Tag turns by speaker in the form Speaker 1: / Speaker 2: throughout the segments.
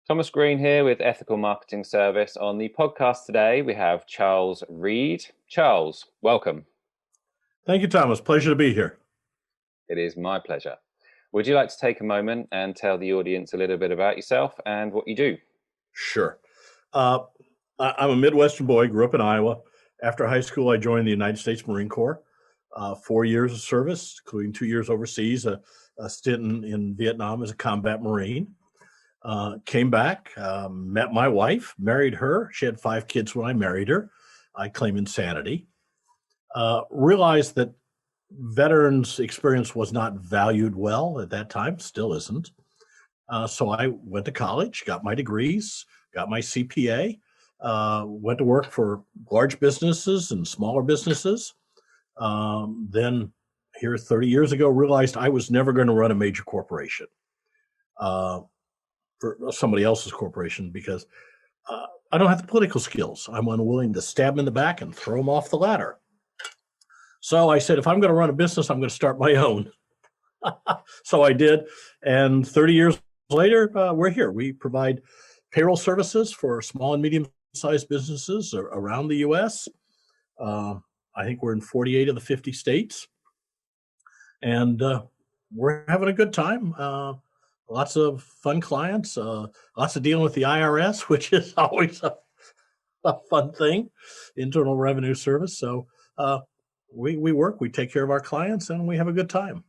Speaker 1: Thomas Green here with Ethical Marketing Service. On the podcast today, we have Charles Reed. Charles, welcome.
Speaker 2: Thank you, Thomas. Pleasure to be here.
Speaker 1: It is my pleasure. Would you like to take a moment and tell the audience a little bit about yourself and what you do?
Speaker 2: Sure. I'm a Midwestern boy, grew up in Iowa. After high school, I joined the United States Marine Corps. 4 years of service, including 2 years overseas, a stint in Vietnam as a combat Marine. Came back, met my wife, married her. She had 5 kids when I married her. I claim insanity. Realized that veterans' experience was not valued well at that time, still isn't. So I went to college, got my degrees, got my CPA, went to work for large businesses and smaller businesses. Then here 30 years ago, realized I was never going to run a major corporation for somebody else's corporation because I don't have the political skills. I'm unwilling to stab them in the back and throw them off the ladder. So I said, if I'm going to run a business, I'm going to start my own. So I did. And 30 years later, we're here. We provide payroll services for small and medium-sized businesses around the U.S. I think we're in 48 of the 50 states. And we're having a good time. Lots of fun clients, lots of dealing with the IRS, which is always a fun thing, Internal Revenue Service. So we work, we take care of our clients, and we have a good time.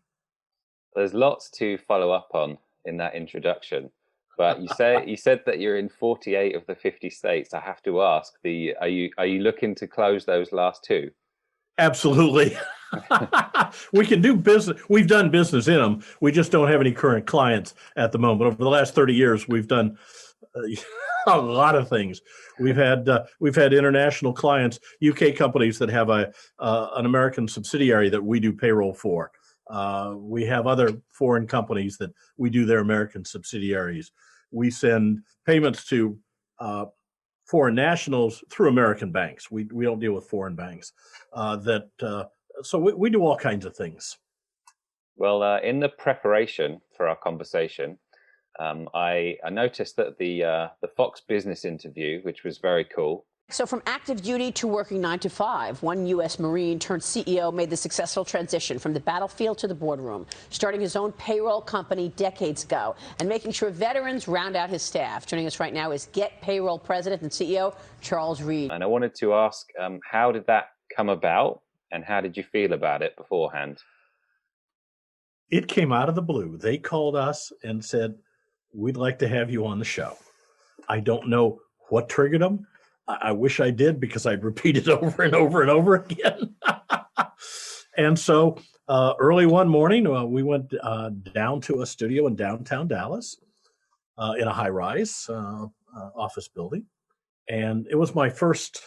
Speaker 1: There's lots to follow up on in that introduction, but you said that you're in 48 of the 50 states. I have to ask, are you looking to close those last two?
Speaker 2: Absolutely. We can do business. We've done business in them. We just don't have any current clients at the moment. Over the last 30 years, we've done a lot of things. We've had international clients, UK companies that have an American subsidiary that we do payroll for. We have other foreign companies that we do their American subsidiaries. We send payments to foreign nationals through American banks. We don't deal with foreign banks. So we do all kinds of things.
Speaker 1: Well, in the preparation for our conversation, I noticed that the Fox Business interview, which was very cool.
Speaker 3: So from active duty to working 9 to 5, one U.S. Marine turned CEO made the successful transition from the battlefield to the boardroom, starting his own payroll company decades ago and making sure veterans round out his staff. Joining us right now is Get Payroll President and CEO Charles Reed.
Speaker 1: And I wanted to ask, how did that come about and how did you feel about it beforehand?
Speaker 2: It came out of the blue. They called us and said, we'd like to have you on the show. I don't know what triggered them. I wish I did because I'd repeat it over and over and over again. And so early one morning, we went down to a studio in downtown Dallas in a high-rise office building. And it was my first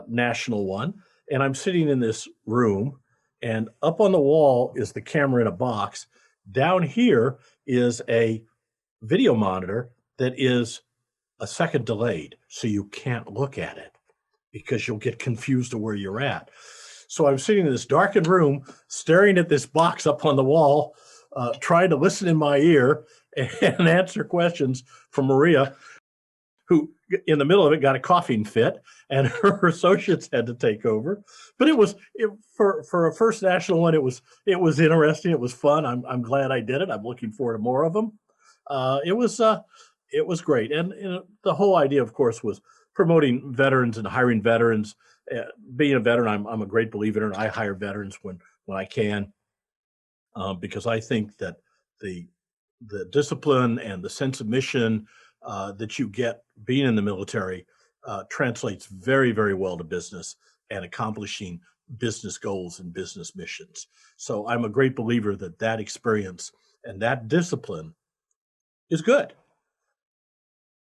Speaker 2: national one. And I'm sitting in this room, and up on the wall is the camera in a box. Down here is a video monitor that is a second delayed, so you can't look at it because you'll get confused to where you're at. So I'm sitting in this darkened room, staring at this box up on the wall, trying to listen in my ear and answer questions from Maria, who in the middle of it got a coughing fit, and her associates had to take over. But for a first national one, it was interesting. It was fun. I'm glad I did it. I'm looking forward to more of them. It was great. And the whole idea, of course, was promoting veterans and hiring veterans. Being a veteran, I'm a great believer in it. I hire veterans when I can, because I think that the discipline and the sense of mission that you get being in the military translates very, very well to business and accomplishing business goals and business missions. So I'm a great believer that experience and that discipline is good.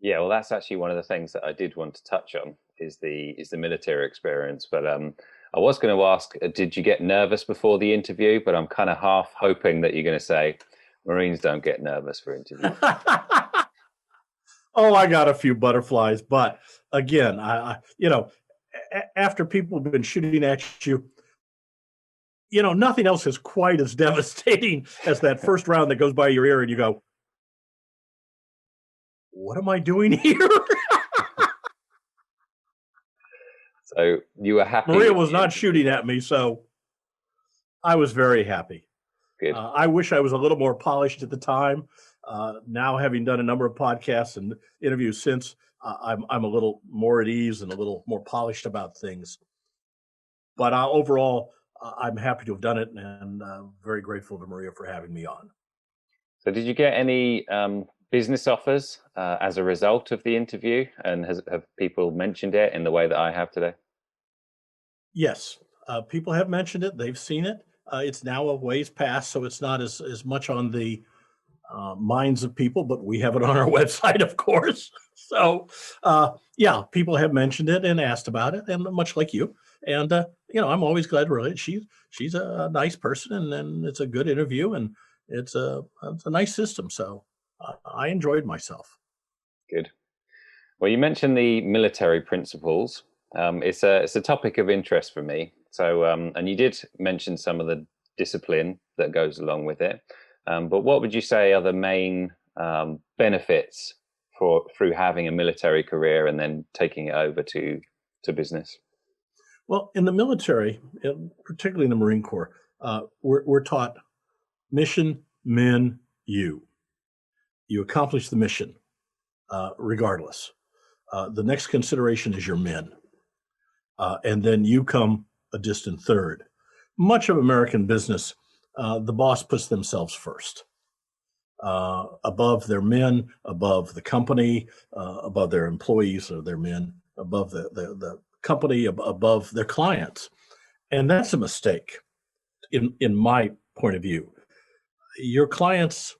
Speaker 1: Yeah, well, that's actually one of the things that I did want to touch on is the military experience. But I was going to ask, did you get nervous before the interview? But I'm kind of half hoping that you're going to say Marines don't get nervous for interviews.
Speaker 2: Oh, I got a few butterflies, but again, after people have been shooting at you, nothing else is quite as devastating as that first round that goes by your ear and you go, what am I doing here?
Speaker 1: So you were happy
Speaker 2: Maria
Speaker 1: with
Speaker 2: was
Speaker 1: the
Speaker 2: not
Speaker 1: interview.
Speaker 2: shooting at me, so I was very happy.
Speaker 1: Good.
Speaker 2: I wish I was a little more polished at the time. Now, having done a number of podcasts and interviews since, I'm a little more at ease and a little more polished about things. But overall, I'm happy to have done it, and very grateful to Maria for having me on.
Speaker 1: So did you get any business offers as a result of the interview? And have people mentioned it in the way that I have today?
Speaker 2: Yes, people have mentioned it. They've seen it. It's now a ways past, so it's not as much on the minds of people, but we have it on our website, of course. So, yeah, people have mentioned it and asked about it, and much like you. And I'm always glad. Really, she's a nice person, and it's a good interview, and it's a nice system. So, I enjoyed myself.
Speaker 1: Good. Well, you mentioned the military principles. It's a topic of interest for me. So, and you did mention some of the discipline that goes along with it. But what would you say are the main benefits through having a military career and then taking it over to business?
Speaker 2: Well, in the military, particularly in the Marine Corps, we're taught mission, men, you. You accomplish the mission regardless. The next consideration is your men. And then you come a distant third. Much of American business, the boss puts themselves first, above their men, above the company, above their employees or their men, above the company, above their clients. And that's a mistake in my point of view. Your clients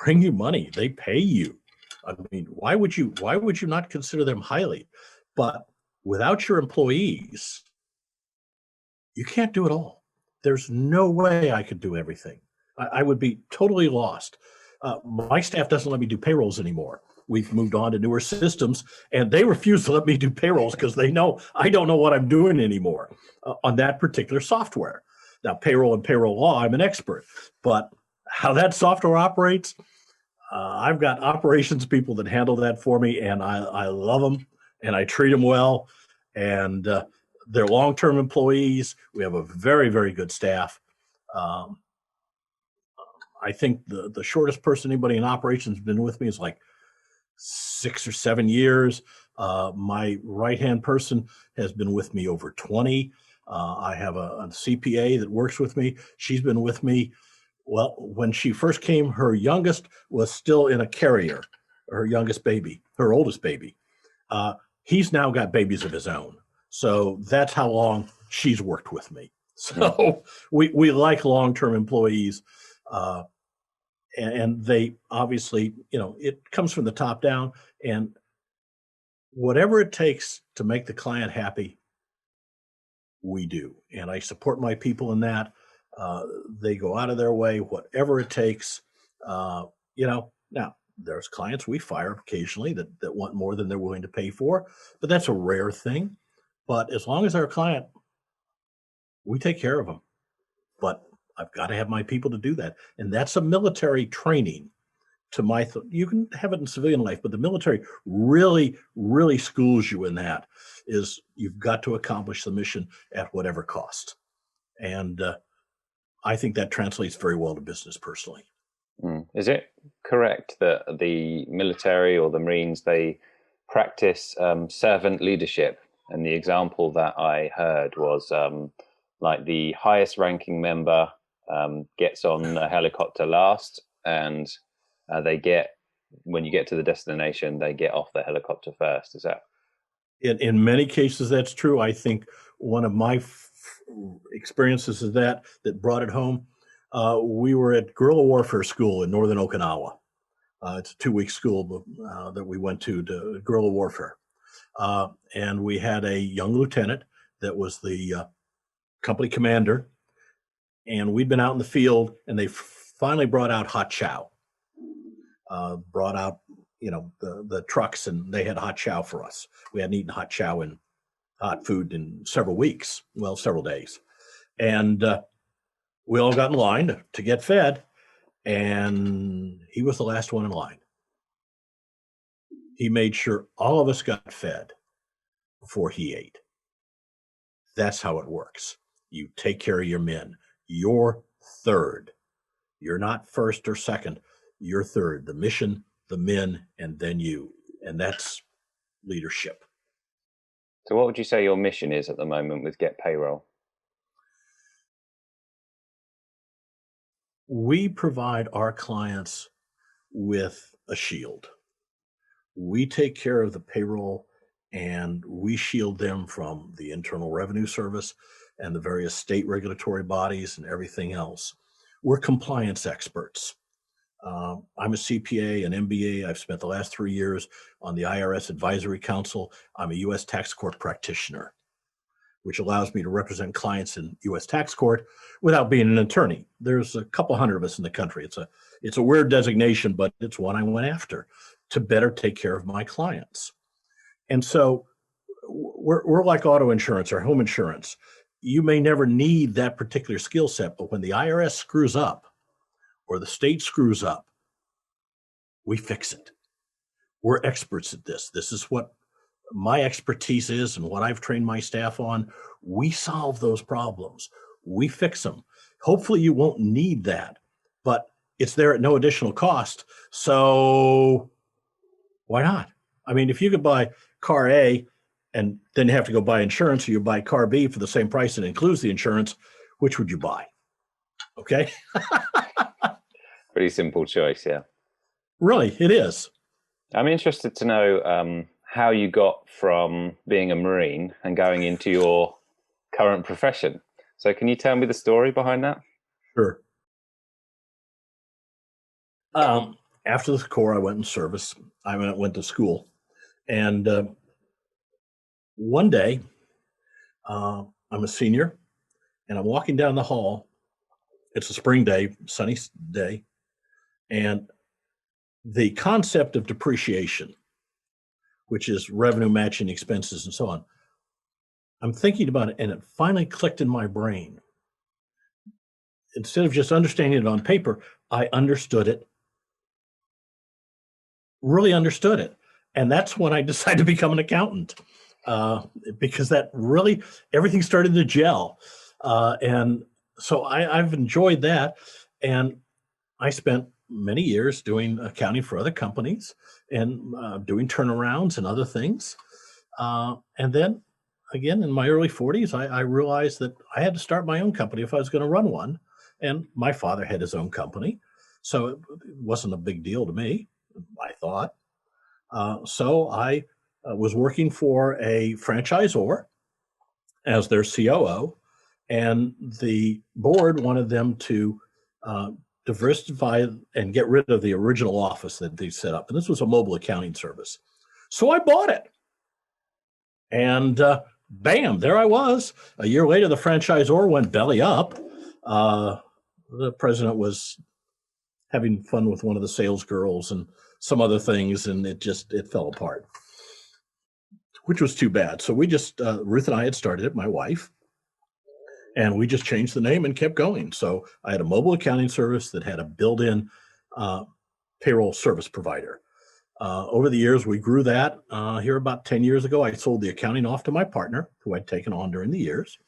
Speaker 2: bring you money, they pay you. I mean, why would you not consider them highly? But without your employees, you can't do it all. There's no way I could do everything. I would be totally lost. My staff doesn't let me do payrolls anymore. We've moved on to newer systems, and they refuse to let me do payrolls because they know I don't know what I'm doing anymore on that particular software. Now, payroll and payroll law, I'm an expert, but how that software operates, I've got operations people that handle that for me, and I love them, and I treat them well, and they're long-term employees. We have a very, very good staff. Um, I think the shortest person anybody in operations has been with me is like 6 or 7 years. My right-hand person has been with me over 20. I have a CPA that works with me. She's been with me. Well, when she first came, her youngest was still in a carrier, her youngest baby, her oldest baby. He's now got babies of his own. So that's how long she's worked with me. So we like long-term employees. Uh, and they obviously, it comes from the top down, and whatever it takes to make the client happy, we do. And I support my people in that. They go out of their way, whatever it takes. Now there's clients we fire occasionally that want more than they're willing to pay for, but that's a rare thing. But as long as they're a client, we take care of them. But I've got to have my people to do that. And that's a military training to you can have it in civilian life, but the military really, really schools you in that is you've got to accomplish the mission at whatever cost. And I think that translates very well to business personally.
Speaker 1: Is it correct that the military or the Marines, they practice servant leadership? And the example that I heard was like the highest ranking member gets on a helicopter last, and when you get to the destination, they get off the helicopter first. Is that?
Speaker 2: In many cases, that's true. I think one of my experiences is that brought it home. We were at guerrilla warfare school in northern Okinawa. It's a 2-week school that we went to guerrilla warfare. And we had a young lieutenant that was the company commander. And we'd been out in the field, and they finally brought out hot chow. Brought out, the trucks, and they had hot chow for us. We hadn't eaten hot chow and hot food in several weeks, several days. And we all got in line to get fed, and he was the last one in line. He made sure all of us got fed before he ate. That's how it works. You take care of your men. You're third. You're not first or second. You're third. The mission, the men, and then you. And that's leadership.
Speaker 1: So what would you say your mission is at the moment with Get Payroll?
Speaker 2: We provide our clients with a shield. We take care of the payroll and we shield them from the Internal Revenue Service and the various state regulatory bodies and everything else. We're compliance experts. I'm a CPA, an MBA. I've spent the last 3 years on the IRS Advisory Council. I'm a U.S. tax court practitioner, which allows me to represent clients in U.S. tax court without being an attorney. There's a couple hundred of us in the country. It's a weird designation, but it's one I went after to better take care of my clients. And so we're like auto insurance or home insurance. You may never need that particular skill set, but when the IRS screws up or the state screws up, we fix it. We're experts at this. This is what my expertise is and what I've trained my staff on. We solve those problems. We fix them. Hopefully you won't need that, but it's there at no additional cost. So why not? I mean, if you could buy car A and then you have to go buy insurance, or you buy car B for the same price and includes the insurance, which would you buy? Okay.
Speaker 1: Pretty simple choice, yeah.
Speaker 2: Really, it is.
Speaker 1: I'm interested to know how you got from being a Marine and going into your current profession. So can you tell me the story behind that?
Speaker 2: Sure. After the Corps, I went in service. I went to school. And one day, I'm a senior, and I'm walking down the hall. It's a spring day, sunny day. And the concept of depreciation, which is revenue matching expenses and so on, I'm thinking about it, and it finally clicked in my brain. Instead of just understanding it on paper, I understood it, really understood it. And that's when I decided to become an accountant, because that really, everything started to gel. And so I've enjoyed that. And I spent many years doing accounting for other companies and doing turnarounds and other things. And then again, in my early 40s, I realized that I had to start my own company if I was going to run one. And my father had his own company. So it wasn't a big deal to me, I thought. So I was working for a franchisor as their COO, and the board wanted them to diversify and get rid of the original office that they set up. And this was a mobile accounting service. So I bought it. And bam, there I was. A year later, the franchisor went belly up. The president was having fun with one of the sales girls and some other things, and it fell apart, which was too bad. So we just, Ruth and I had started it, my wife, and we just changed the name and kept going. So I had a mobile accounting service that had a built-in payroll service provider. Over the years, we grew that. Here about 10 years ago, I sold the accounting off to my partner, who I'd taken on during the years,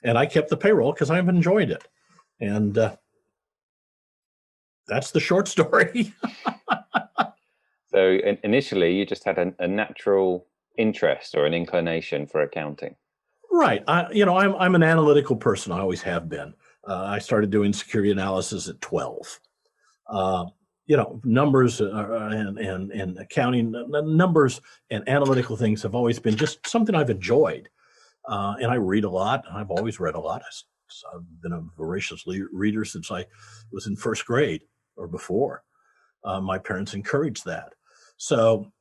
Speaker 2: and I kept the payroll because I've enjoyed it. And that's the short story.
Speaker 1: So initially, you just had a natural interest or an inclination for accounting.
Speaker 2: Right. I'm an analytical person. I always have been. I started doing security analysis at 12. Numbers and accounting, numbers and analytical things have always been just something I've enjoyed. And I read a lot. I've always read a lot. I've been a voracious reader since I was in first grade or before. My parents encouraged that. So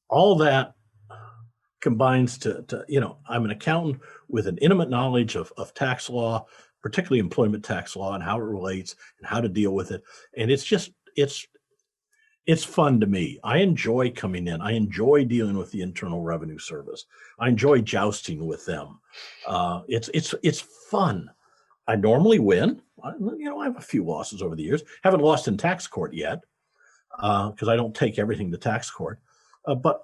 Speaker 2: all that combines to I'm an accountant with an intimate knowledge of tax law, particularly employment tax law and how it relates and how to deal with it. And it's fun to me. I enjoy coming in. I enjoy dealing with the Internal Revenue Service. I enjoy jousting with them. It's fun. I normally win. I have a few losses over the years. Haven't lost in tax court yet because I don't take everything to tax court. But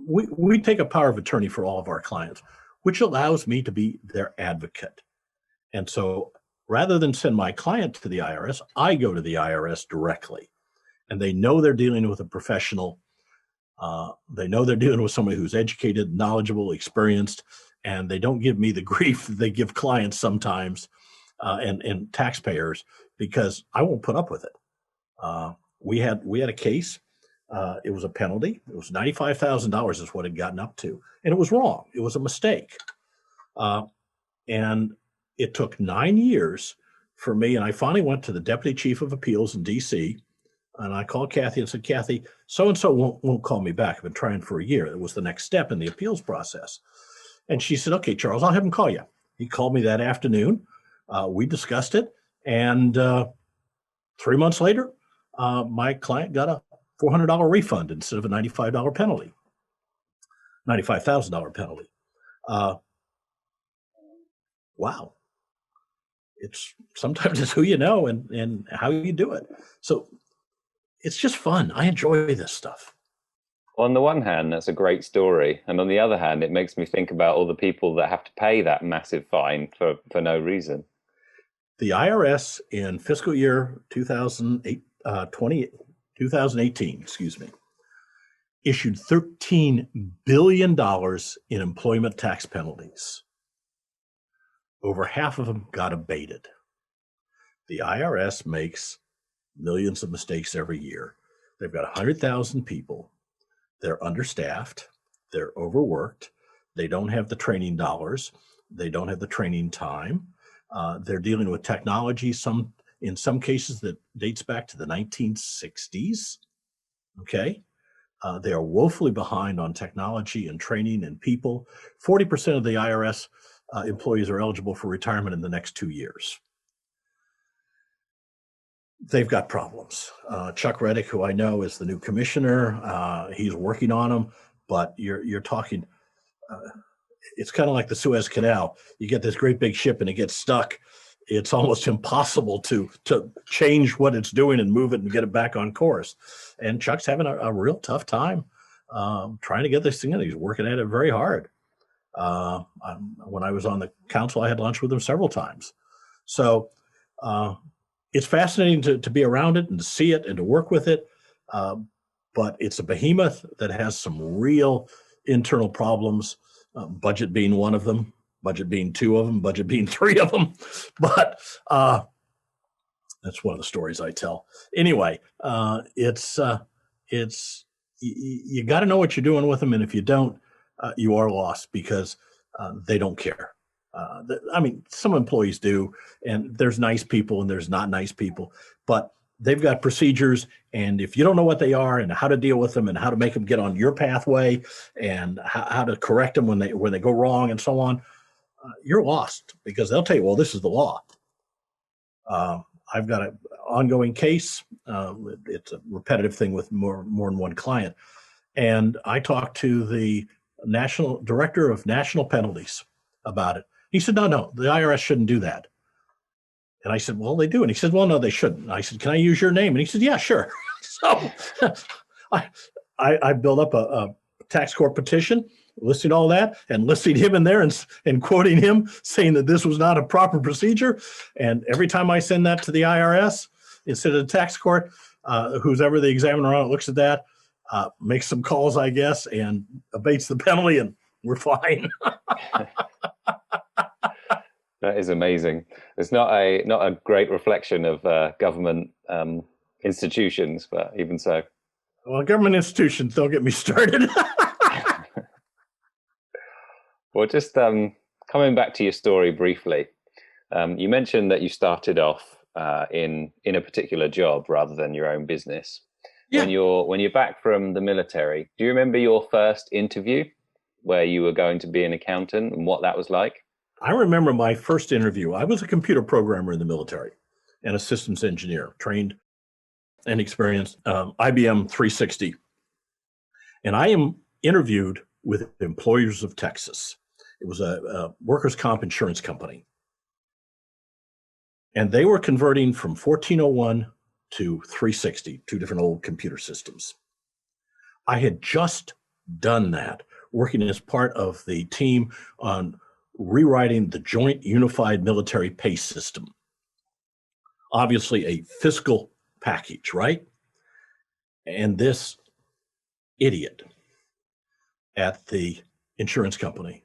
Speaker 2: we take a power of attorney for all of our clients, which allows me to be their advocate. And so rather than send my client to the IRS, I go to the IRS directly. And they know they're dealing with a professional. They know they're dealing with somebody who's educated, knowledgeable, experienced, and they don't give me the grief that they give clients sometimes and taxpayers, because I won't put up with it. We had a case. It was a penalty. It was $95,000 is what it had gotten up to, and it was wrong. It was a mistake, and it took 9 years for me. And I finally went to the deputy chief of appeals in D.C. and I called Kathy and said, Kathy, so and so won't call me back. I've been trying for a year. It was the next step in the appeals process. And she said, okay, Charles, I'll have him call you. He called me that afternoon. We discussed it, and 3 months later, my client got a $400 refund instead of a $95 penalty, $95,000 penalty. Wow. Sometimes it's who you know and how you do it. So it's just fun. I enjoy this stuff.
Speaker 1: On the one hand, that's a great story. And on the other hand, it makes me think about all the people that have to pay that massive fine for no reason.
Speaker 2: The IRS in fiscal year 2018, issued $13 billion in employment tax penalties. Over half of them got abated. The IRS makes millions of mistakes every year. They've got 100,000 people. They're understaffed. They're overworked. They don't have the training dollars. They don't have the training time. They're dealing with technology, in some cases that dates back to the 1960s. Okay. They are woefully behind on technology and training and people. 40% of the IRS employees are eligible for retirement in the next 2 years. They've got problems. Chuck Reddick, who I know is the new commissioner, he's working on them, but you're talking, it's kind of like the Suez Canal. You get this great big ship and it gets stuck. It's almost impossible to change what it's doing and move it and get it back on course. And Chuck's having a real tough time trying to get this thing in. He's working at it very hard. When I was on the council, I had lunch with him several times. So it's fascinating to be around it and to see it and to work with it. But it's a behemoth that has some real internal problems, budget being one of them, budget being two of them, budget being three of them. But that's one of the stories I tell. Anyway, it's you got to know what you're doing with them. And if you don't, you are lost because they don't care. I mean, some employees do, and there's nice people and there's not nice people, but they've got procedures. And if you don't know what they are and how to deal with them and how to make them get on your pathway and how to correct them when they go wrong and so on, you're lost because they'll tell you, well, this is the law. I've got an ongoing case. It's a repetitive thing with more than one client. And I talked to the national director of national penalties about it. He said, no, the IRS shouldn't do that. And I said, well, they do. And he said, well, no, they shouldn't. And I said, can I use your name? And he said, yeah, sure. So I built up a tax court petition listing all that and listing him in there and quoting him saying that this was not a proper procedure. And every time I send that to the IRS, instead of the tax court, who's ever the examiner on it looks at that, makes some calls, I guess, and abates the penalty, and we're fine.
Speaker 1: That is amazing. It's not a great reflection of government institutions, but even so.
Speaker 2: Well, government institutions, don't get me started.
Speaker 1: Well, just coming back to your story briefly, you mentioned that you started off in a particular job rather than your own business. Yeah. When you're back from the military, do you remember your first interview where you were going to be an accountant and what that was like?
Speaker 2: I remember my first interview. I was a computer programmer in the military and a systems engineer, trained and experienced, IBM 360. And I am interviewed with Employers of Texas. It was a workers' comp insurance company. And they were converting from 1401 to 360, two different old computer systems. I had just done that, working as part of the team on rewriting the Joint Unified Military Pay System. Obviously, a fiscal package, right? And this idiot at the insurance company,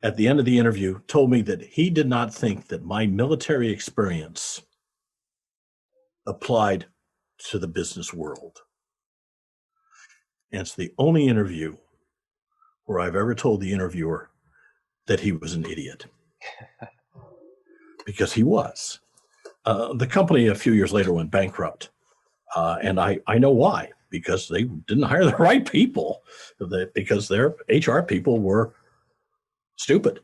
Speaker 2: at the end of the interview, told me that he did not think that my military experience applied to the business world. And it's the only interview where I've ever told the interviewer that he was an idiot. Because he was. The company a few years later went bankrupt. And I know why, because they didn't hire the right people, because their HR people were stupid.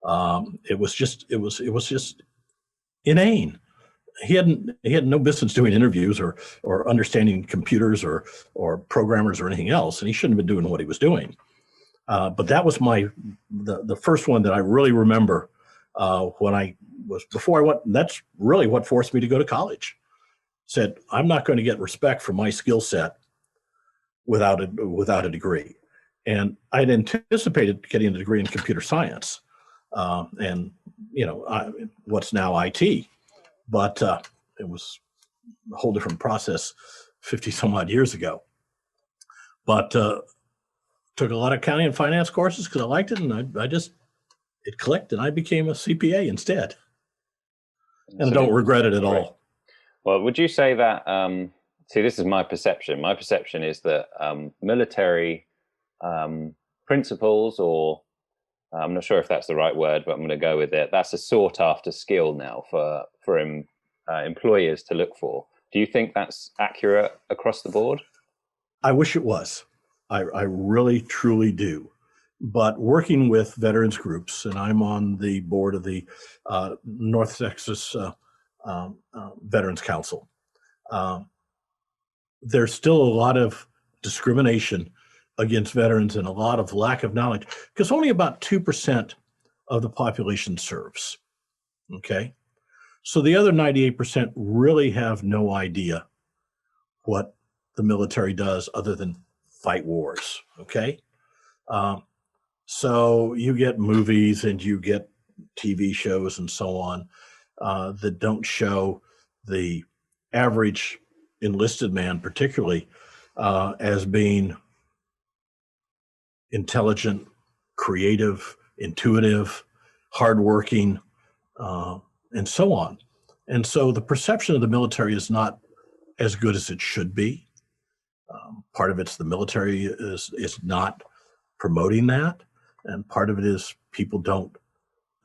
Speaker 2: It was just inane. He had no business doing interviews or understanding computers or programmers or anything else, and he shouldn't have been doing what he was doing. But that was the first one that I really remember before I went. That's really what forced me to go to college. Said, I'm not going to get respect for my skill set without a degree. And I'd anticipated getting a degree in computer science, and what's now IT, but it was a whole different process 50 some odd years ago. But took a lot of accounting and finance courses because I liked it, and it clicked, and I became a CPA instead. And I don't regret it at all.
Speaker 1: Well, would you say that, see, this is my perception. My perception is that military principles, or I'm not sure if that's the right word, but I'm going to go with it. That's a sought after skill now for employers to look for. Do you think that's accurate across the board?
Speaker 2: I wish it was. I really, truly do. But working with veterans groups, and I'm on the board of the North Texas Veterans Council, there's still a lot of discrimination against veterans and a lot of lack of knowledge, because only about 2% of the population serves. Okay. So the other 98% really have no idea what the military does other than fight wars. Okay. So you get movies and you get TV shows and so on that don't show the average enlisted man, particularly, as being intelligent, creative, intuitive, hardworking, and so on. And so the perception of the military is not as good as it should be. Part of it's the military is not promoting that, and part of it is people don't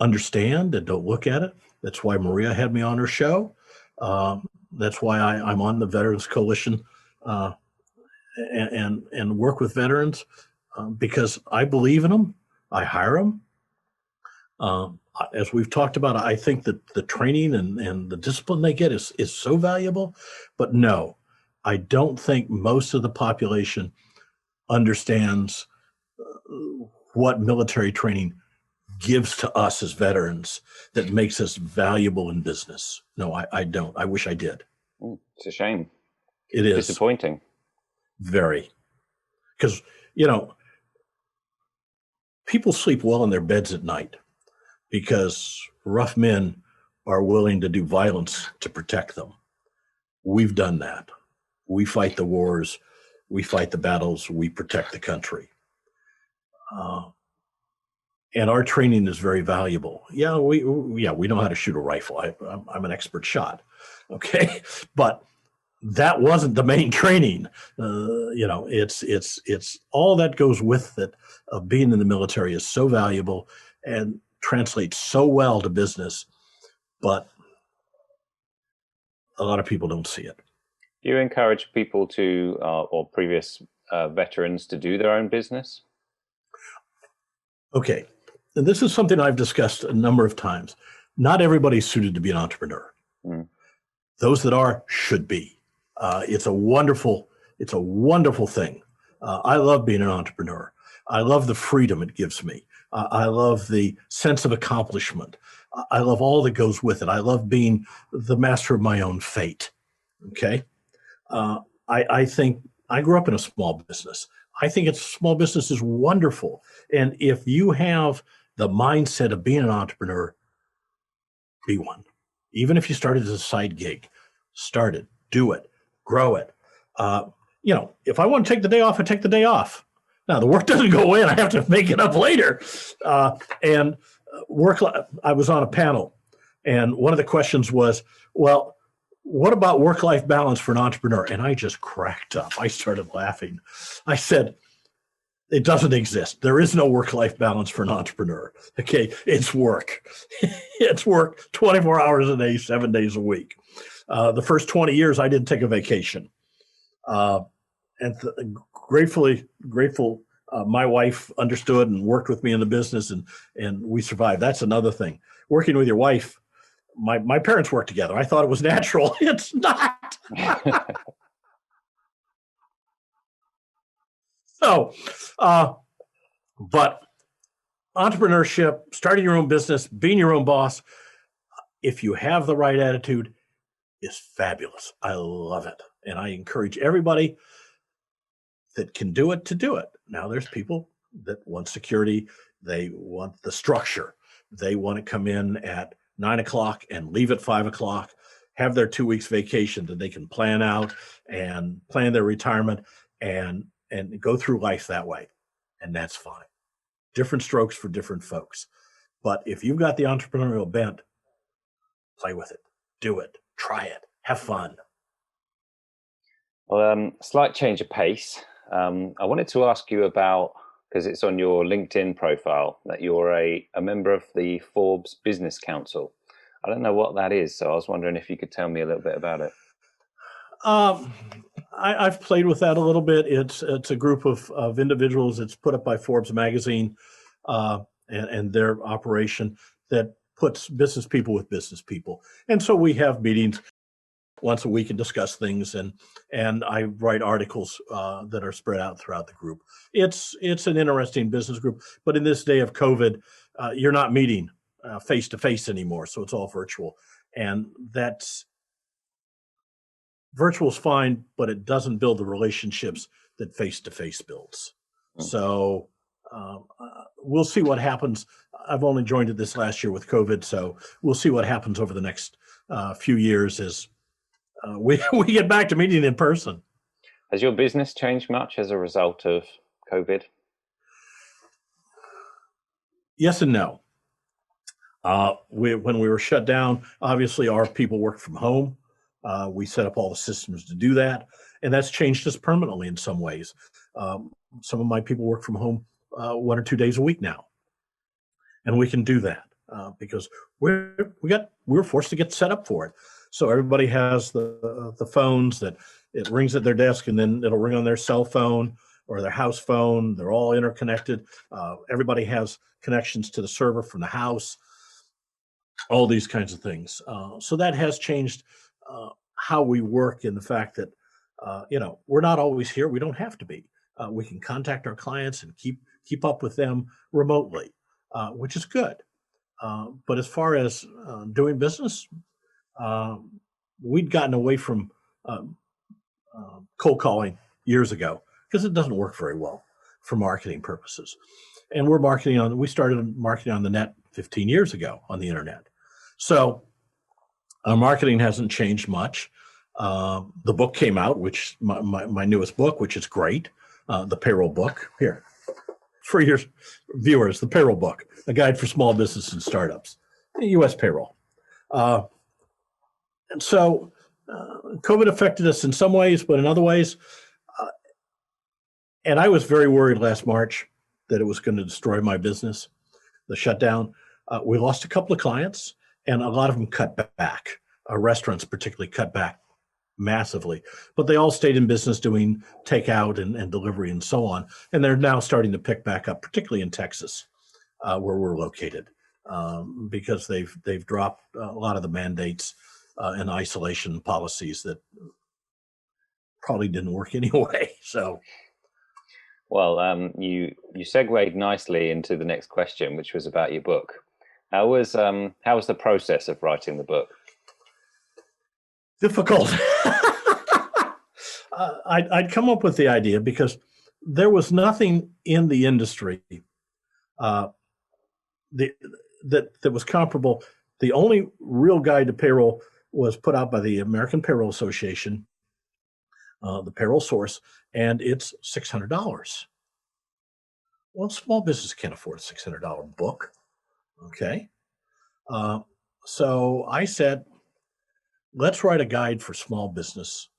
Speaker 2: understand and don't look at it. That's why Maria had me on her show. That's why I'm on the Veterans Coalition and work with veterans because I believe in them. I hire them. As we've talked about, I think that the training and the discipline they get is so valuable. But no, I don't think most of the population understands what military training gives to us as veterans that makes us valuable in business. No, I don't. I wish I did.
Speaker 1: It's a shame.
Speaker 2: It is
Speaker 1: disappointing.
Speaker 2: Very. Because, people sleep well in their beds at night because rough men are willing to do violence to protect them. We've done that. We fight the wars. We fight the battles. We protect the country. And our training is very valuable. Yeah, we know how to shoot a rifle. I'm an expert shot. Okay, but that wasn't the main training. It's all that goes with it. Of being in the military is so valuable and translates so well to business, but a lot of people don't see it.
Speaker 1: Do you encourage people to, or previous veterans, to do their own business?
Speaker 2: Okay. And this is something I've discussed a number of times. Not everybody's suited to be an entrepreneur. Those that are should be. It's a wonderful thing. I love being an entrepreneur. I love the freedom it gives me. I love the sense of accomplishment. I love all that goes with it. I love being the master of my own fate. Okay. I think I grew up in a small business. I think small business is wonderful. And if you have the mindset of being an entrepreneur, be one. Even if you started as a side gig, start it, do it, grow it. Uh, if I want to take the day off, I take the day off. Now the work doesn't go in; I have to make it up later. And work. I was on a panel, and one of the questions was, "Well, what about work-life balance for an entrepreneur?" And I just cracked up. I started laughing. I said, it doesn't exist. There is no work-life balance for an entrepreneur. Okay, it's work. It's work 24 hours a day, 7 days a week. The first 20 years, I didn't take a vacation. And grateful, my wife understood and worked with me in the business, and we survived. That's another thing. Working with your wife, my parents worked together. I thought it was natural. It's not. So, but entrepreneurship, starting your own business, being your own boss, if you have the right attitude, is fabulous. I love it. And I encourage everybody that can do it to do it. Now, there's people that want security. They want the structure. They want to come in at 9 o'clock and leave at 5 o'clock, have their 2 weeks vacation that they can plan out and plan their retirement and go through life that way. And that's fine. Different strokes for different folks. But if you've got the entrepreneurial bent, play with it, do it, try it, have fun.
Speaker 1: Well, slight change of pace. I wanted to ask you about, because it's on your LinkedIn profile, that you're a member of the Forbes Business Council. I don't know what that is, so I was wondering if you could tell me a little bit about it.
Speaker 2: I've played with that a little bit. It's a group of individuals. It's put up by Forbes magazine and their operation that puts business people with business people. And so we have meetings once a week and discuss things. And I write articles that are spread out throughout the group. It's an interesting business group. But in this day of COVID, you're not meeting face to face anymore. So it's all virtual. And virtual is fine, but it doesn't build the relationships that face-to-face builds. So we'll see what happens. I've only joined it this last year with COVID, so we'll see what happens over the next few years as we get back to meeting in person.
Speaker 1: Has your business changed much as a result of COVID?
Speaker 2: Yes and no. When we were shut down, obviously our people worked from home. We set up all the systems to do that, and that's changed us permanently in some ways. Some of my people work from home 1 or 2 days a week now, and we can do that because we were forced to get set up for it. So everybody has the phones that it rings at their desk, and then it'll ring on their cell phone or their house phone. They're all interconnected. Everybody has connections to the server from the house. All these kinds of things. So that has changed how we work in the fact that, we're not always here. We don't have to be. We can contact our clients and keep up with them remotely, which is good. But as far as doing business, we'd gotten away from cold calling years ago because it doesn't work very well for marketing purposes. And we started marketing on the net 15 years ago on the internet. So our marketing hasn't changed much. The book came out, which my newest book, which is great, the payroll book. Here, for your viewers, the payroll book, a guide for small business and startups, U.S. payroll. And so COVID affected us in some ways, but in other ways, and I was very worried last March that it was going to destroy my business, the shutdown. We lost a couple of clients, and a lot of them cut back. Restaurants particularly cut back massively, but they all stayed in business doing takeout and delivery and so on. And they're now starting to pick back up, particularly in Texas, where we're located, because they've dropped a lot of the mandates and isolation policies that probably didn't work anyway. So.
Speaker 1: Well, you segued nicely into the next question, which was about your book. How was the process of writing the book?
Speaker 2: Difficult. I'd come up with the idea because there was nothing in the industry uh, the, that was comparable. The only real guide to payroll was put out by the American Payroll Association, the Payroll Source, and it's $600. Well, small business can't afford a $600 book. Okay. Uh, so I said, let's write a guide for small business.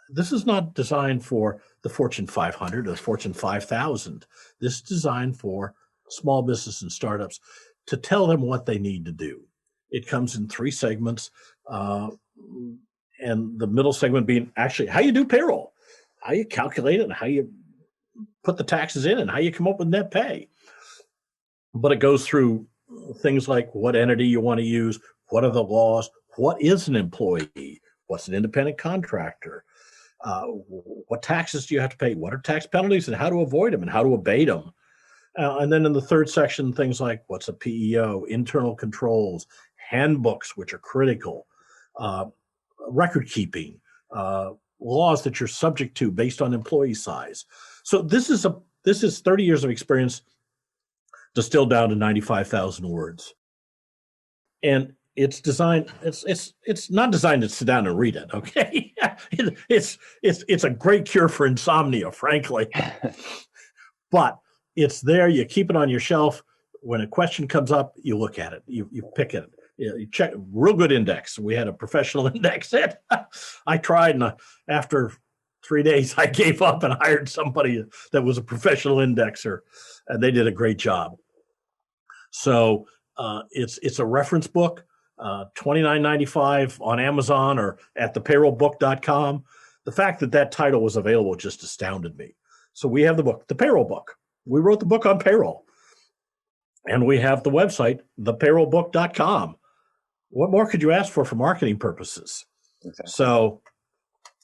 Speaker 2: This is not designed for the Fortune 500 or the Fortune 5000. This is designed for small business and startups to tell them what they need to do. It comes in 3 segments, and the middle segment being actually how you do payroll, how you calculate it, and how you put the taxes in, and how you come up with net pay. But it goes through things like what entity you want to use, what are the laws, what is an employee, what's an independent contractor, what taxes do you have to pay, what are tax penalties, and how to avoid them and how to abate them. And then in the third section, things like what's a PEO, internal controls, handbooks, which are critical, uh, record keeping, laws that you're subject to based on employee size. So this is 30 years of experience distilled down to 95,000 words. And it's designed, it's not designed to sit down and read it, okay? It's a great cure for insomnia, frankly. But it's there, you keep it on your shelf. When a question comes up, you look at it, you pick it, you check. Real good index. We had a professional index it. I tried, and after 3 days, I gave up and hired somebody that was a professional indexer, and they did a great job. So it's a reference book, $29.95 on Amazon or at thepayrollbook.com. The fact that title was available just astounded me. So we have the book, The Payroll Book. We wrote the book on payroll. And we have the website, thepayrollbook.com. What more could you ask for marketing purposes? Exactly. So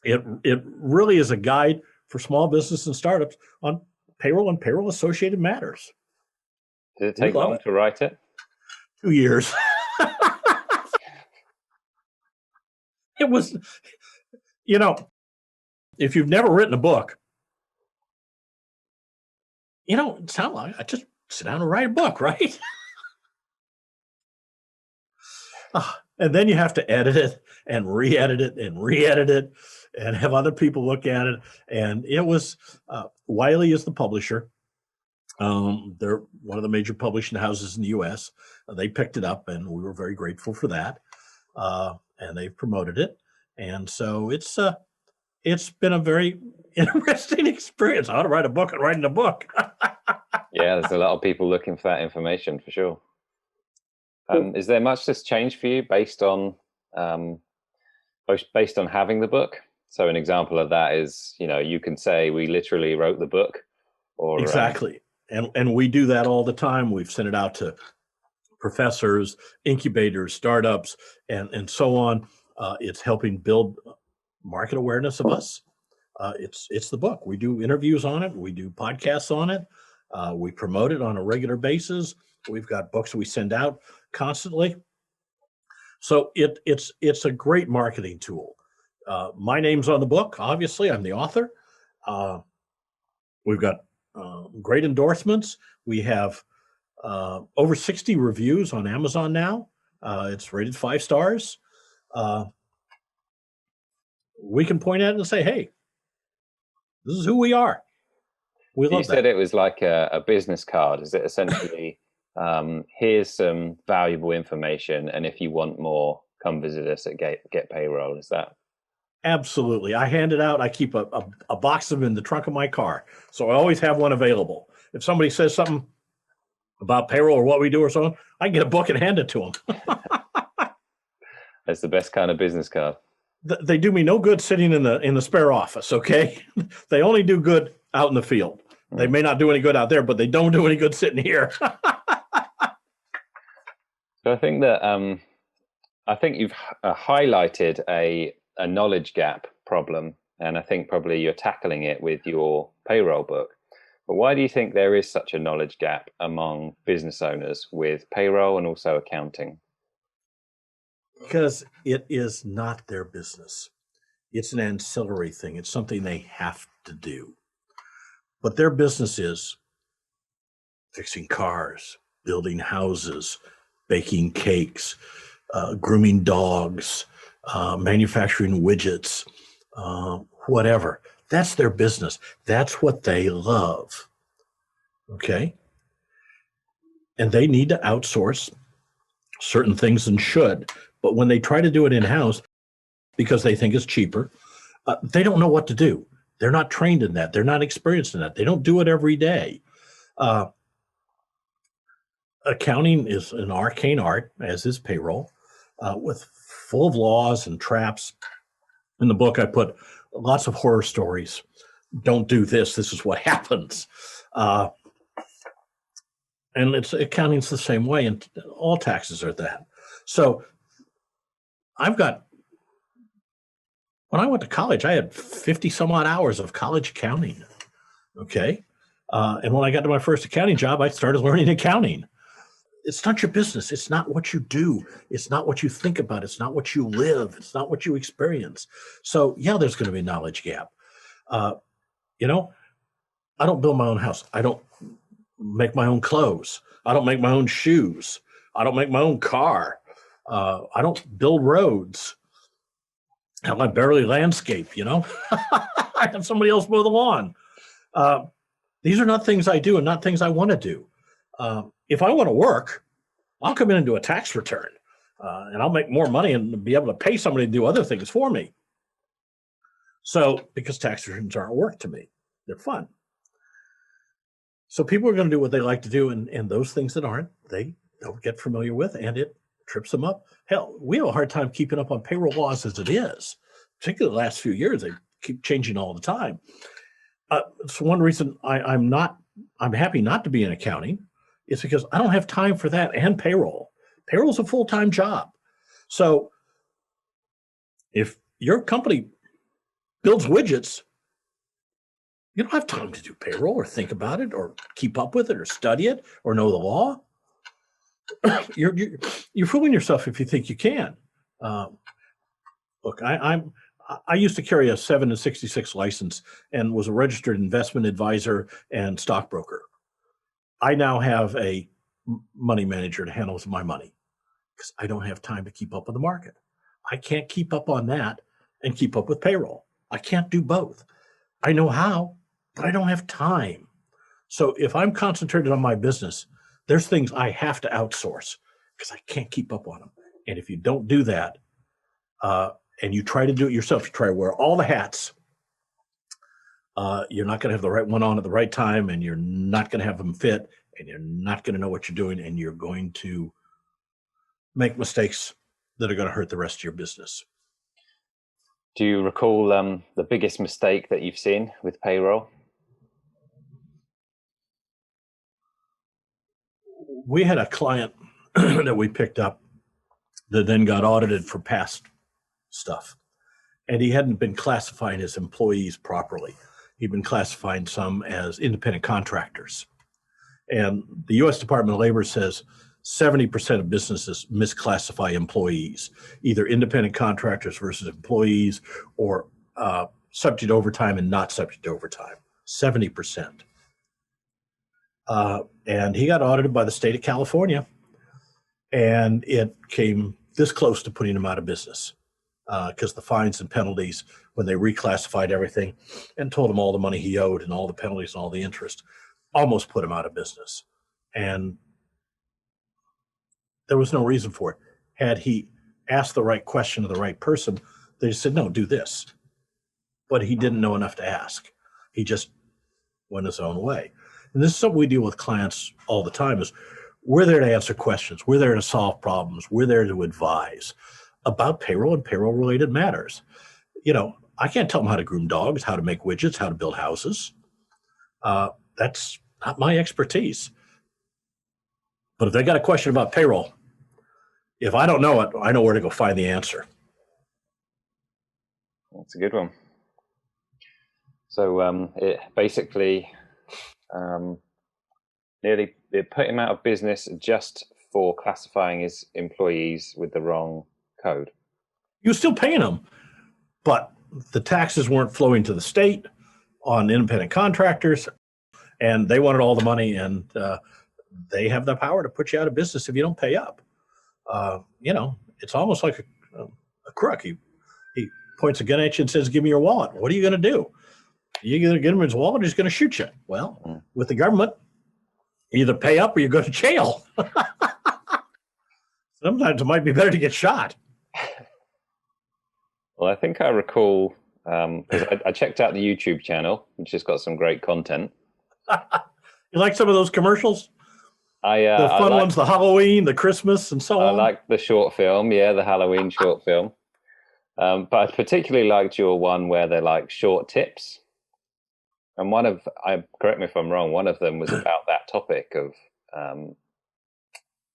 Speaker 2: it really is a guide for small business and startups on payroll and payroll associated matters.
Speaker 1: Did it take long to write it?
Speaker 2: 2 years. It was, if you've never written a book, it sounds like I just sit down and write a book, right? And then you have to edit it and re-edit it and re-edit it and have other people look at it. And it was, Wiley is the publisher. They're one of the major publishing houses in the U.S. They picked it up, and we were very grateful for that. And they've promoted it. And so it's been a very interesting experience. How to write a book and writing a book.
Speaker 1: Yeah, there's a lot of people looking for that information for sure. Is there much that's changed for you based on having the book? So an example of that is, you can say we literally wrote the book. Or
Speaker 2: exactly. And we do that all the time. We've sent it out to professors, incubators, startups, and so on. It's helping build market awareness of us. It's the book. We do interviews on it. We do podcasts on it. We promote it on a regular basis. We've got books we send out constantly. So it's a great marketing tool. My name's on the book. Obviously, I'm the author. We've got great endorsements. We have over 60 reviews on Amazon now. It's rated 5 stars. We can point at it and say, hey, this is who we are. We love that.
Speaker 1: You said it was like a business card. Is it essentially, here's some valuable information, and if you want more, come visit us at Get Payroll. Is that?
Speaker 2: Absolutely. I hand it out. I keep a box of them in the trunk of my car. So I always have one available. If somebody says something about payroll or what we do or so on, I get a book and hand it to them.
Speaker 1: That's the best kind of business card.
Speaker 2: They do me no good sitting in the spare office, okay? They only do good out in the field. They may not do any good out there, but they don't do any good sitting here.
Speaker 1: So I think that you've highlighted a knowledge gap problem, and I think probably you're tackling it with your payroll book. But why do you think there is such a knowledge gap among business owners with payroll and also accounting?
Speaker 2: Because it is not their business. It's an ancillary thing. It's something they have to do. But their business is fixing cars, building houses, baking cakes, grooming dogs, manufacturing widgets, whatever. That's their business. That's what they love. Okay? And they need to outsource certain things and should. But when they try to do it in-house because they think it's cheaper, they don't know what to do. They're not trained in that. They're not experienced in that. They don't do it every day. Accounting is an arcane art, as is payroll, with full of laws and traps. In the book, I put lots of horror stories. Don't do this. This is what happens. And accounting's the same way, and all taxes are that. So when I went to college, I had 50 some odd hours of college accounting. Okay. And when I got to my first accounting job, I started learning accounting. It's not your business. It's not what you do. It's not what you think about. It's not what you live. It's not what you experience. So yeah, there's going to be a knowledge gap. You know, I don't build my own house. I don't make my own clothes. I don't make my own shoes. I don't make my own car. I don't build roads. Hell, I barely landscape, you know. I have somebody else mow the lawn. These are not things I do and not things I want to do. If I want to work, I'll come in and do a tax return, and I'll make more money and be able to pay somebody to do other things for me. So, because tax returns aren't work to me, they're fun. So people are going to do what they like to do, and those things that aren't, they don't get familiar with, and it trips them up. Hell, we have a hard time keeping up on payroll laws as it is. Particularly the last few years, they keep changing all the time. So one reason I'm happy not to be in accounting is because I don't have time for that and payroll. Payroll's a full-time job. So if your company builds widgets, you don't have time to do payroll or think about it or keep up with it or study it or know the law. You're fooling yourself if you think you can. Look, I used to carry a 7 and 66 license and was a registered investment advisor and stockbroker. I now have a money manager that handles my money because I don't have time to keep up with the market. I can't keep up on that and keep up with payroll. I can't do both. I know how, but I don't have time. So if I'm concentrated on my business, there's things I have to outsource because I can't keep up on them. And if you don't do that, and you try to do it yourself, you try to wear all the hats, you're not going to have the right one on at the right time, and you're not going to have them fit, and you're not going to know what you're doing, and you're going to make mistakes that are going to hurt the rest of your business.
Speaker 1: Do you recall the biggest mistake that you've seen with payroll?
Speaker 2: We had a client that we picked up that then got audited for past stuff. And he hadn't been classifying his employees properly. He'd been classifying some as independent contractors. And the U.S. Department of Labor says 70% of businesses misclassify employees, either independent contractors versus employees, or subject to overtime and not subject to overtime. 70%. And he got audited by the state of California, and it came this close to putting him out of business because the fines and penalties, when they reclassified everything and told him all the money he owed and all the penalties and all the interest, almost put him out of business. And there was no reason for it. Had he asked the right question to the right person, they just said, no, do this. But he didn't know enough to ask. He just went his own way. And this is something we deal with clients all the time is we're there to answer questions. We're there to solve problems. We're there to advise about payroll and payroll-related matters. You know, I can't tell them how to groom dogs, how to make widgets, how to build houses. That's not my expertise. But if they got a question about payroll, if I don't know it, I know where to go find the answer.
Speaker 1: That's a good one. So it basically nearly it put him out of business just for classifying his employees with the wrong code.
Speaker 2: He was still paying them, but the taxes weren't flowing to the state on independent contractors, and they wanted all the money, and they have the power to put you out of business if you don't pay up. It's almost like a crook. He points a gun at you and says, "Give me your wallet." What are you going to do? You either get him his wallet, or he's going to shoot you. Well, with the government, you either pay up or you go to jail. Sometimes it might be better to get shot.
Speaker 1: Well, I think I recall, because I checked out the YouTube channel, which has got some great content.
Speaker 2: You like some of those commercials? The fun ones, the Halloween, the Christmas, and so on.
Speaker 1: I like the short film, the Halloween short film. But I particularly liked your one where they're like short tips. And correct me if I'm wrong, one of them was about that topic of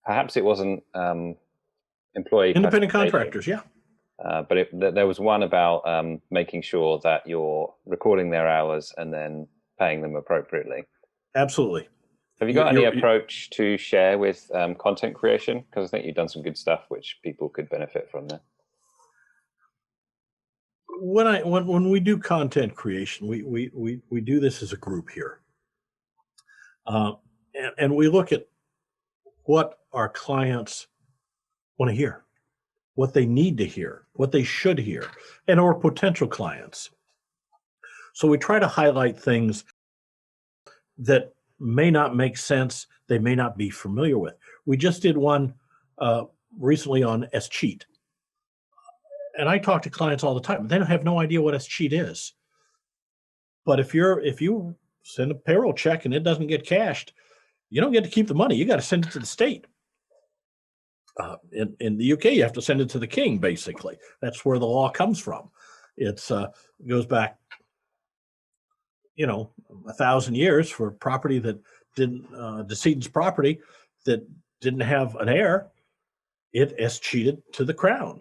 Speaker 1: perhaps it wasn't employee
Speaker 2: independent contractors, yeah.
Speaker 1: But there was one about making sure that you're recording their hours and then paying them appropriately.
Speaker 2: Absolutely.
Speaker 1: Have you got any approach to share with content creation? Because I think you've done some good stuff which people could benefit from there.
Speaker 2: When we do content creation, we do this as a group here, and we look at what our clients want to hear, what they need to hear, what they should hear, and our potential clients. So we try to highlight things that may not make sense, they may not be familiar with. We just did one recently on escheat. And I talk to clients all the time. They don't have no idea what escheat is. But if you send a payroll check and it doesn't get cashed, you don't get to keep the money. You got to send it to the state. In the UK, you have to send it to the king, basically. That's where the law comes from. It goes back, 1,000 years for property that didn't, decedent's property that didn't have an heir. It escheated to the crown.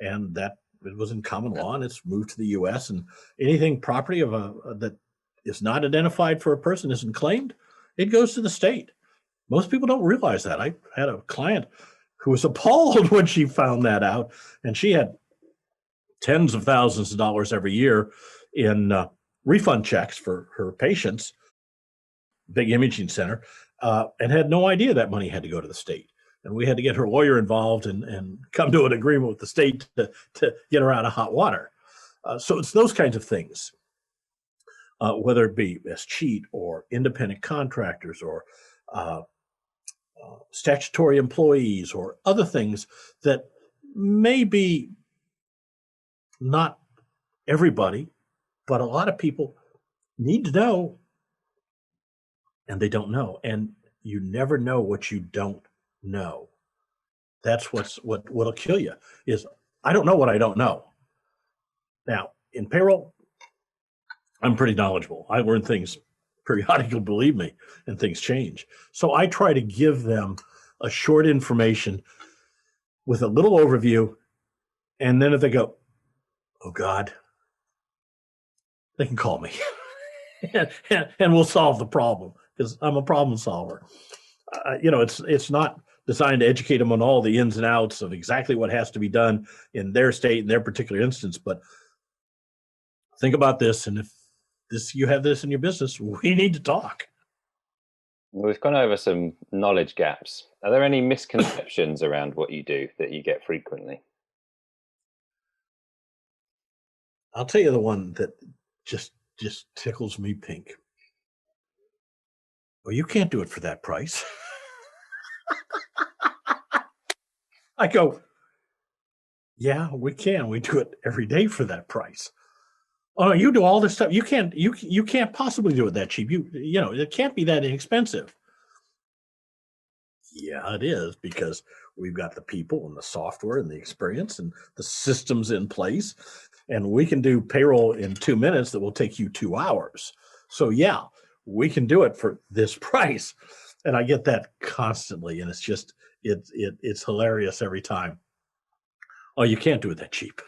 Speaker 2: And that it was in common law, and it's moved to the U.S. And anything property of that is not identified for a person isn't claimed, it goes to the state. Most people don't realize that. I had a client who was appalled when she found that out, and she had tens of thousands of dollars every year in refund checks for her patients, big imaging center, and had no idea that money had to go to the state. And we had to get her lawyer involved and come to an agreement with the state to get her out of hot water. So it's those kinds of things, whether it be escheat or independent contractors or statutory employees or other things that maybe not everybody, but a lot of people need to know, and they don't know. And you never know what you don't know. That's what'll kill you is I don't know what I don't know. Now, in payroll, I'm pretty knowledgeable. I learn things periodically, believe me, and things change. So I try to give them a short information with a little overview. And then if they go, oh God, they can call me and we'll solve the problem because I'm a problem solver. It's not designed to educate them on all the ins and outs of exactly what has to be done in their state, in their particular instance. But think about this. And if you have this in your business, we need to talk.
Speaker 1: We've gone over some knowledge gaps. Are there any misconceptions around what you do that you get frequently?
Speaker 2: I'll tell you the one that just tickles me pink. Well, you can't do it for that price. I go, yeah, we can. We do it every day for that price. Oh, no, you do all this stuff. You can't possibly do it that cheap. It can't be that inexpensive. Yeah, it is, because we've got the people and the software and the experience and the systems in place, and we can do payroll in 2 minutes that will take you 2 hours. So yeah, we can do it for this price. And I get that constantly, and it's just it's hilarious every time. Oh, you can't do it that cheap.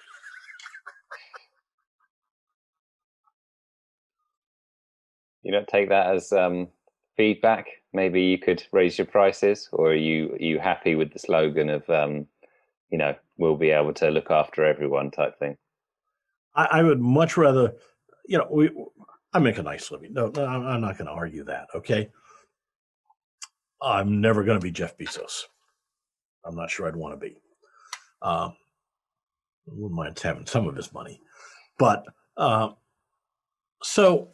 Speaker 1: You don't take that as feedback? Maybe you could raise your prices, or are you happy with the slogan of we'll be able to look after everyone type thing?
Speaker 2: I would much rather, I make a nice living. No, I'm not going to argue that. Okay. I'm never going to be Jeff Bezos. I'm not sure I'd want to be. I wouldn't mind having some of his money. But so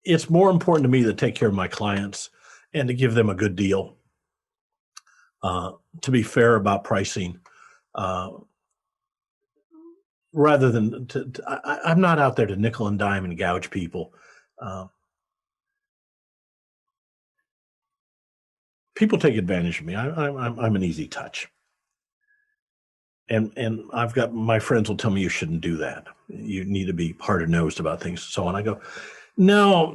Speaker 2: it's more important to me to take care of my clients and to give them a good deal, to be fair about pricing, rather than I'm not out there to nickel and dime and gouge people. People take advantage of me. I'm an easy touch. And I've got my friends will tell me you shouldn't do that. You need to be hard nosed about things and so on. I go, no,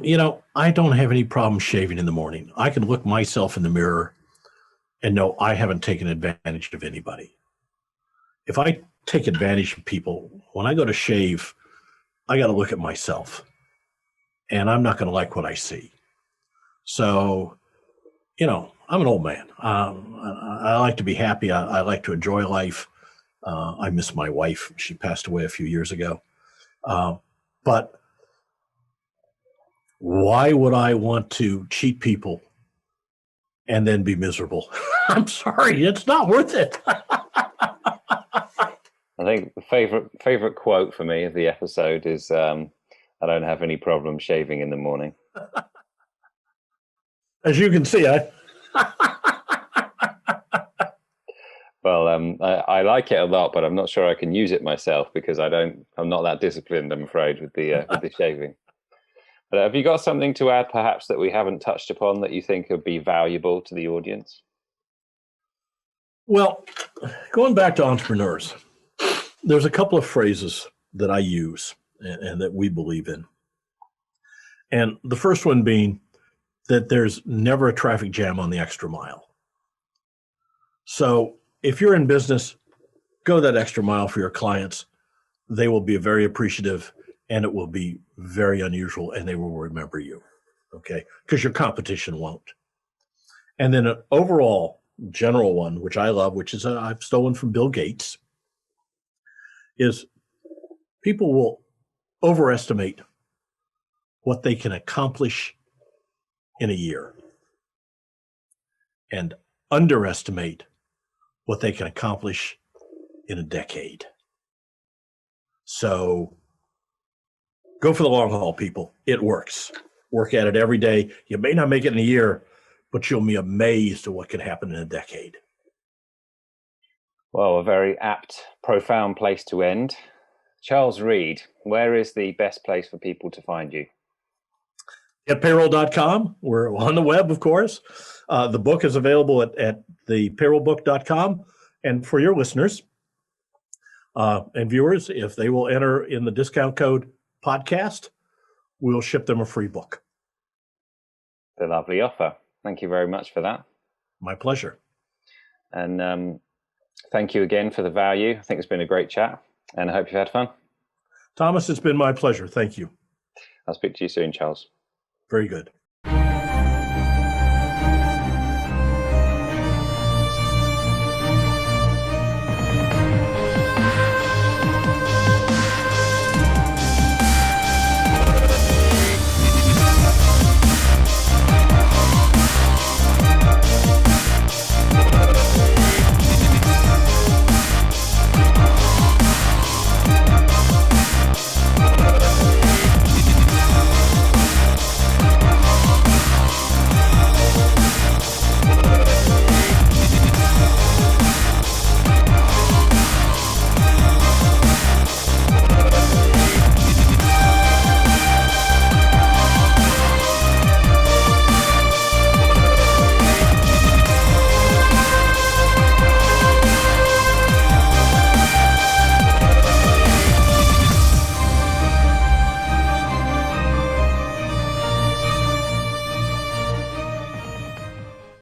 Speaker 2: I don't have any problem shaving in the morning. I can look myself in the mirror and know I haven't taken advantage of anybody. If I take advantage of people, when I go to shave, I got to look at myself, and I'm not going to like what I see. So, I'm an old man. I like to be happy. I like to enjoy life. I miss my wife. She passed away a few years ago. But why would I want to cheat people and then be miserable? I'm sorry, it's not worth it.
Speaker 1: I think the favorite quote for me of the episode is, "I don't have any problem shaving in the morning."
Speaker 2: As you can see,
Speaker 1: Well, I like it a lot, but I'm not sure I can use it myself because I'm not that disciplined, I'm afraid, with the shaving. But have you got something to add, perhaps, that we haven't touched upon that you think would be valuable to the audience?
Speaker 2: Well, going back to entrepreneurs, there's a couple of phrases that I use and that we believe in. And the first one being that there's never a traffic jam on the extra mile. So if you're in business, go that extra mile for your clients. They will be very appreciative, and it will be very unusual, and they will remember you, okay? Because your competition won't. And then an overall general one, which I love, which is I've stolen from Bill Gates, is people will overestimate what they can accomplish in a year and underestimate what they can accomplish in a decade. So go for the long haul, people. It works. Work at it every day. You may not make it in a year, but you'll be amazed at what can happen in a decade.
Speaker 1: Well, a very apt, profound place to end. Charles Reed, where is the best place for people to find you?
Speaker 2: At payroll.com. We're on the web, of course. The book is available at the payrollbook.com. And for your listeners and viewers, if they will enter in the discount code podcast, we'll ship them a free book.
Speaker 1: The lovely offer. Thank you very much for that.
Speaker 2: My pleasure.
Speaker 1: And thank you again for the value. I think it's been a great chat, and I hope you've had fun.
Speaker 2: Thomas, it's been my pleasure. Thank you.
Speaker 1: I'll speak to you soon, Charles.
Speaker 2: Very good.